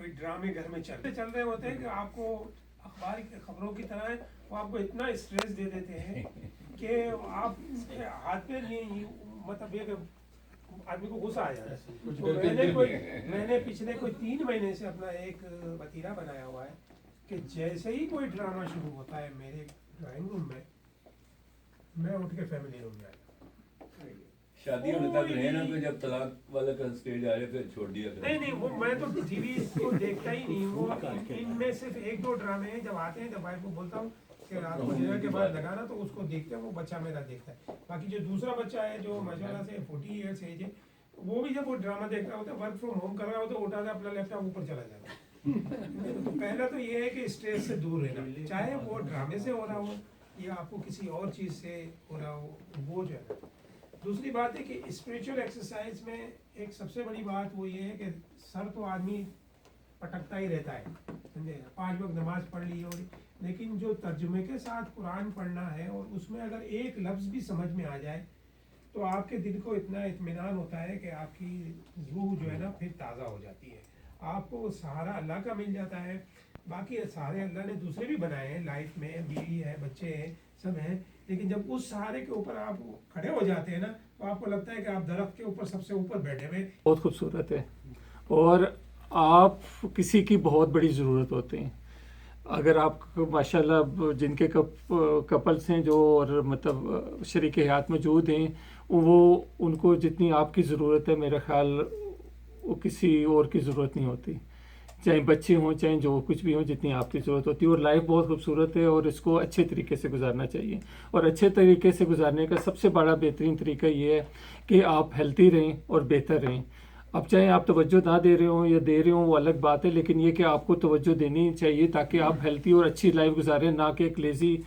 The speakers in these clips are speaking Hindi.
कोई ड्रामे घर में चल रहे होते हैं कि आपको अखबार की खबरों की तरह वो आपको इतना स्ट्रेस दे देते हैं कि आप हाथ पे नहीं, मतलब ये आदमी को गुस्सा आ जाता है। तो मैंने पिछले कोई 3 महीने से अपना एक वतीरा बनाया हुआ है कि जैसे ही कोई ड्रामा शुरू होता है मेरे ड्राइंग रूम में, मैं उठ के फैमिली रूम में आ जाता हूँ। शादी होने तक रहे ना, फिर जब तलाक वाला का स्टेज आ जाए फिर छोड़ दिया। नहीं वो मैं तो टीवी को देखता ही नहीं। वो इनमें सिर्फ 1-2 ड्रामे हैं, जब आते हैं जब वाइफ को बोलता हूँ कि रात को डिनर के बाद लगाना, तो उसको देखते हैं, वो बच्चा मेरा देखता है। बाकी जो दूसरा बच्चा है जो माशाल्लाह से 40 ईयर्स एज है, वो भी जब वो ड्रामा देख रहा होता है, वर्क फ्रॉम होम कर रहा होता है, उठा के अपना लैपटॉप ऊपर चला जाता है। तो पहला तो ये है कि स्ट्रेस से दूर रहना, चाहे वो ड्रामे से हो रहा हो या आपको किसी और चीज़ से हो रहा हो, वो जो है। दूसरी बात है कि स्पिरिचुअल एक्सरसाइज में एक सबसे बड़ी बात वो ये है कि सर तो आदमी पटकता ही रहता है, समझे, 5 वक्त नमाज पढ़ ली और, लेकिन जो तर्जुमे के साथ कुरान पढ़ना है और उसमें अगर एक लफ्ज़ भी समझ में आ जाए तो आपके दिल को इतना इत्मीनान होता है कि आपकी रूह जो है ना फिर ताज़ा हो जाती है, आपको सहारा अल्लाह का मिल जाता है। बाकी सहारे अल्लाह ने दूसरे भी बनाए हैं लाइफ में, बीवी है, बच्चे हैं, सब हैं, लेकिन जब उस सहारे के ऊपर आप खड़े हो जाते हैं ना तो आपको लगता है कि आप दरख्त के ऊपर सबसे ऊपर बैठे हुए। बहुत खूबसूरत है और आप किसी की बहुत बड़ी ज़रूरत होती हैं। अगर आप माशाल्लाह जिनके कपल्स हैं जो और मतलब शरीक हयात मौजूद हैं, वो उनको जितनी आपकी ज़रूरत है मेरा ख्याल वो किसी और की ज़रूरत नहीं होती, चाहे बच्चे हों चाहे जो कुछ भी हो, जितनी आपकी ज़रूरत होती है। और लाइफ बहुत खूबसूरत है और इसको अच्छे तरीके से गुजारना चाहिए। और अच्छे तरीके से गुजारने का सबसे बड़ा बेहतरीन तरीका ये है कि आप हेल्थी रहें और बेहतर रहें। अब चाहे आप तवज्जो ना दे रहे हो या दे रहे हो वो अलग बात है, लेकिन ये कि आपको तवज्जो देनी चाहिए ताकि आप हेल्थी और अच्छी लाइफ गुजारें, ना कि एक लेज़ी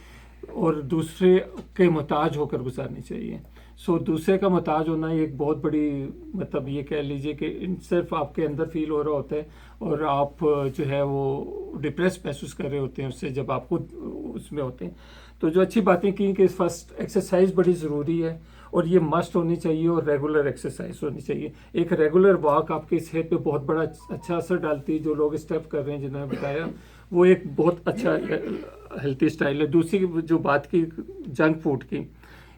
और दूसरे के मोहताज होकर गुजारनी चाहिए। दूसरे का मोहताज होना ये एक बहुत बड़ी, मतलब ये कह लीजिए कि सिर्फ आपके अंदर फील हो रहा होता है और आप जो है वो डिप्रेस महसूस कर रहे होते हैं उससे, जब आप खुद उसमें होते हैं। तो जो अच्छी बातें की कि फर्स्ट एक्सरसाइज बड़ी ज़रूरी है और ये मस्ट होनी चाहिए और रेगुलर एक्सरसाइज होनी चाहिए। एक रेगुलर वॉक आपकी सेहत पे बहुत बड़ा अच्छा असर डालती है। जो लोग स्टेप कर रहे हैं जिन्होंने बताया, वो एक बहुत अच्छा हेल्थी स्टाइल है। दूसरी जो बात की जंक फूड की,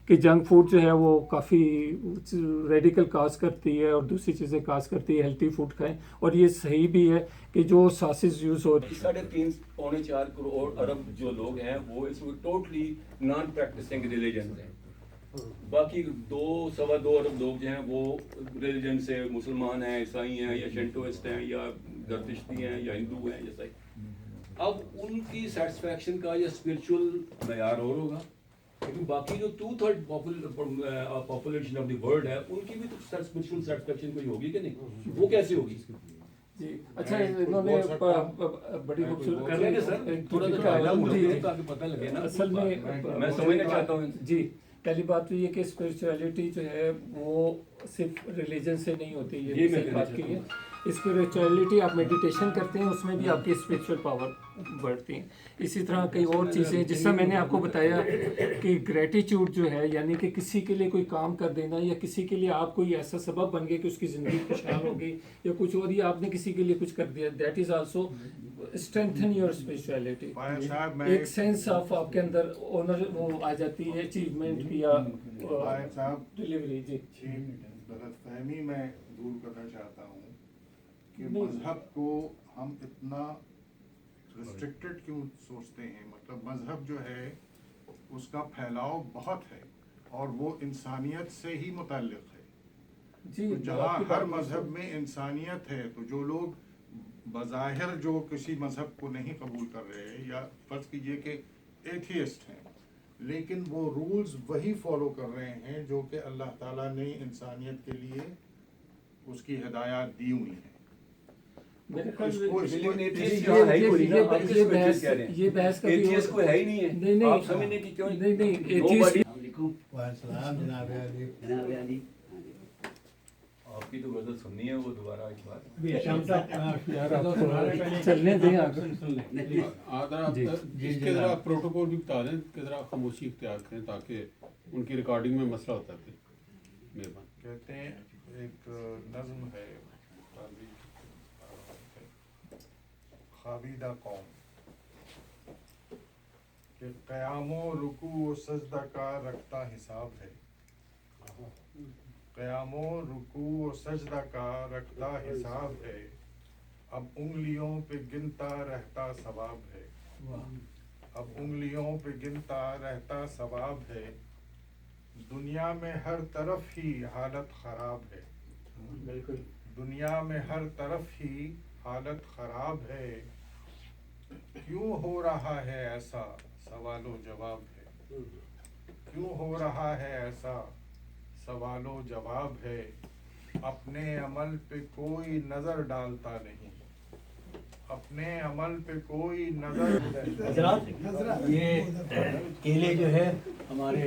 कि जंक फूड जो है वो काफ़ी रेडिकल काज करती है और दूसरी चीज़ें काज करती है। हेल्थी फूड खाएं और ये सही भी है कि जो सॉसेज यूज़ हो, 3.5-4 करोड़ अरब जो लोग हैं वो इसमें टोटली नॉन प्रैक्टिसिंग रिलीजन हैं। बाकी 2-2.25 अरब लोग जो हैं वो रिलीजन से मुसलमान हैं, ईसाई हैं या शेंटोइस्ट हैं या गर्दिश्ती हैं या हिंदू हैं या ईसाई। अब उनकी सेटिस्फैक्शन का या स्पिरिचुअल मयार और होगा, लेकिन बाकी जो 2/3 पॉपुलेशन ऑफ द वर्ल्ड है उनकी भी तो स्पिरिचुअल सेटिस्फैक्शन कोई होगी कि नहीं? वो कैसे होगी? जी अच्छा, इन्होंने बड़ी खूबसूरत कर लेंगे सर, थोड़ा सा फायदा मुझे ताकि पता लगे ना। असल में मैं समझना चाहता हूँ जी। पहली बात तो ये कि स्पिरिचुअलिटी जो है वो सिर्फ रिलीजन से नहीं होती, ये सही बात की है। स्पिरिचुअलिटी आप मेडिटेशन करते हैं उसमें भी आपकी स्पिरिचुअल पावर बढ़ती है। इसी तरह कई और चीज़ें, जिससे मैंने आपको बताया कि ग्रेटिट्यूड जो है, यानी कि किसी के लिए कोई काम कर देना या किसी के लिए आप कोई ऐसा सबब बन गए कि उसकी ज़िंदगी खुशहाल हो गई या कुछ और, या आपने किसी के लिए कुछ कर दिया, that is also strengthen your spirituality. एक सेंस ऑफ आपके अंदर ऑनर वो आ जाती है, अचीवमेंट या डिलीवरी। जी, गलतफहमी मैं दूर करना चाहता हूँ कि मजहब को हम इतना रिस्ट्रिक्टेड क्यों सोचते हैं। मतलब मजहब जो है उसका फैलाव बहुत है और वो इंसानियत से ही मुताल्लिक़ है। जी, तो जहाँ हर मजहब में इंसानियत है, तो जो लोग बज़ाहिर जो किसी मजहब को नहीं कबूल कर रहे हैं, या फ़र्ज़ कीजिए कि एथियस्ट हैं, लेकिन वो रूल्स वही फॉलो कर रहे हैं जो कि अल्लाह ताला ने इंसानियत के लिए उसकी हिदायत दी हुई है। मेरे ख्याल ये में ये बहस कभी कोई है ही नहीं है। नहीं, आप समझने की क्यों नहीं, आपकी तो गजल सुननी है, वो दोबारा एक बार चलने दें इसके जरा प्रोटोकॉल भी बता दें कि जरा खामोशी इख्तियार करें ताकि उनकी रिकॉर्डिंग में मसला होता है। मेहरबान। कहते हैं एक नज़्म है खाबीदा कौम कि क़यामो रुकू व सजदा का रखता हिसाब है, क़यामो रुकू व सजदा का रखता हिसाब है, अब उंगलियों पे गिनता रहता सवाब है, अब उंगलियों पे गिनता रहता सवाब है, दुनिया में हर तरफ ही हालत ख़राब है, दुनिया में हर तरफ ही हालत ख़राब है, क्यों हो रहा है ऐसा सवालो जवाब है, क्यों हो रहा है ऐसा सवालो जवाब है, अपने अमल पे कोई नज़र डालता नहीं, अपने अमल पे कोई नज़र। हजरत ये केले जो है हमारे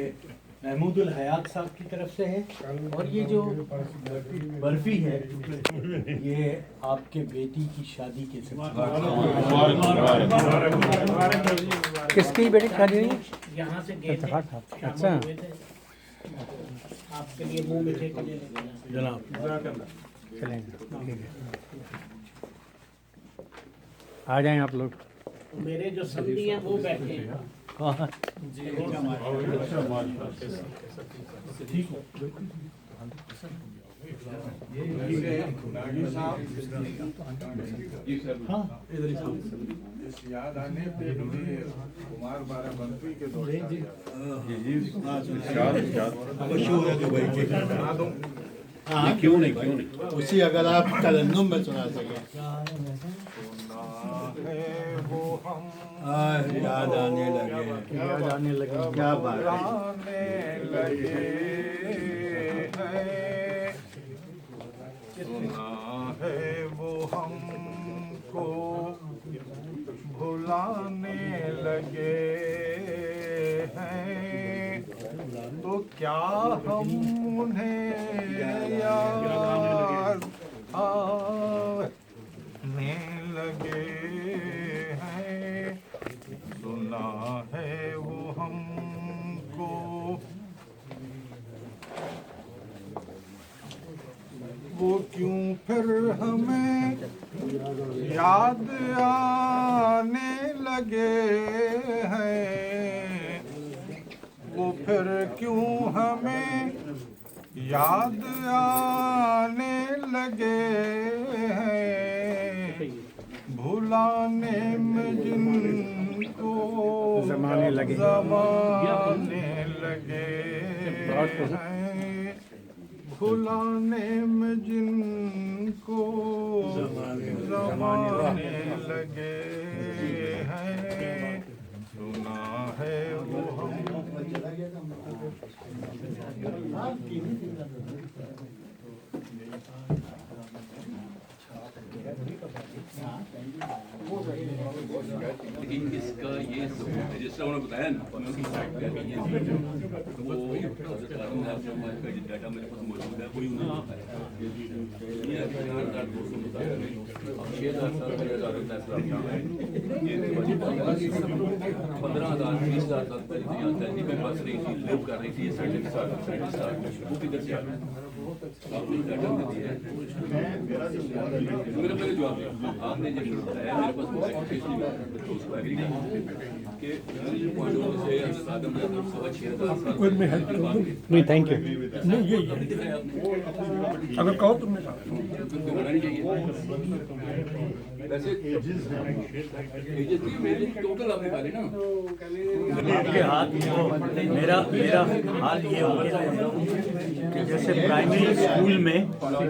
महमूदुल हयात साहब की तरफ से है, और ये जो बर्फी है ये आपके बेटी की शादी के किसकी बेटी की शादी हुई? यहाँ से गए थे, अच्छा हुए थे। आपके लिए मुंह मीठे के लिए जनाब चलेंगे, ठीक है, आ जाएं आप लोग। मेरे जो समधी हैं वो बैठे हैं। हाँ नागी साहब इस याद आने पे मुझे कुमार बाराबंकी के दोस्त क्यों नहीं उसी अगर आप तरन्नुम में सुना सकें। वो हम याद आने लगे, याद आने लगे, क्या बात है। आने लगे हैं, सुना है वो हमको भुलाने लगे हैं, तो क्या हम उन्हें याद आने लगे हैं, सुना है वो हमको वो क्यों फिर हमें याद आने लगे हैं, वो फिर क्यों हमें याद आने लगे हैं, भुलाने में जिनको ज़माने लगे हैं, भुलाने में जिनको ज़माने लगे हैं, सुना है वो लेकिन इसका ये रजिस्टर उन्होंने बताया ना, मैं उसकी साइट पे अभी ये तो वो का जो डाटा मेरे पास मौजूद है वही उन्होंने बताया। ये अभी 4,200 बता रहे हैं, अब 6,000 साल पहले 4,000 ये 15,000 20,000 साल पहले तो यहाँ तहजीब में बस रही थी, लिव कर रही थी, ये 30 साल वो किधर से आ गए? आपने डाटा में दिया है, मेरा पहले जवाब दिया आपने जब बताया मेरे पास तो उसको एग्री कि पॉइंट से आदम ने 6,000 साल नहीं, थैंक यू। अगर कहो तुमने बनानी चाहिए वैसे मेरे टोटल आप निकाले ना आपके हाथ मेरा हाल ये हो गया है कि जैसे प्राइमरी स्कूल में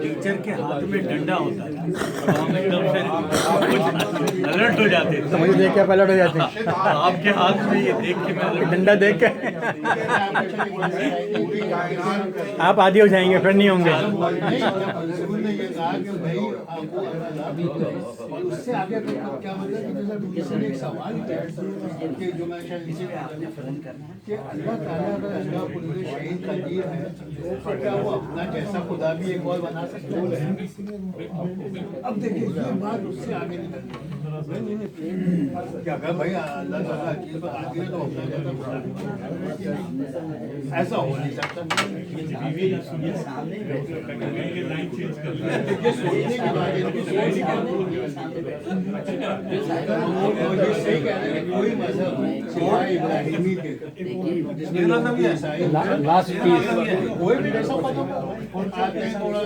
टीचर के हाथ में डंडा होता है तो हम एकदम से अलर्ट हो जाते हैं, तो मुझे देख के अलर्ट हो जाते हैं, तो आपके हाथ में ये देख के मैं डंडा देख के आप आदी हो जाएंगे, फिर नहीं होंगे। ने ये कहा कि भाई आपको और उससे आगे क्या मतलब कि जैसे किसी ने एक सवाल किया कि जो मैं शायद इसी में आपने फोन करना है कि अल्लाह ताला अगर अल्लाह को शहीद कदीर है तो क्या वो अपना जैसा खुदा भी एक और बना सकता है? अब देखिए ये बात उससे आगे निकल गई। कि अगर भाई अल्लाह ताला चीज पर आती है तो अपना कहता ऐसा हो नहीं सकता। ये सोचने की बात है, इनकी सोच की बात है। ये सही कह रहे हैं कि कोई मजहब सिवाय इब्राहिमी के जिसमें ईसाई लास्ट पीस कोई भी ऐसा मजहब आते हैं थोड़ा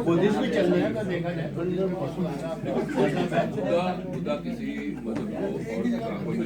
बुद्धिस्ट भी चल रहे हैं अगर देखा जाए। खुदा किसी मजहब को और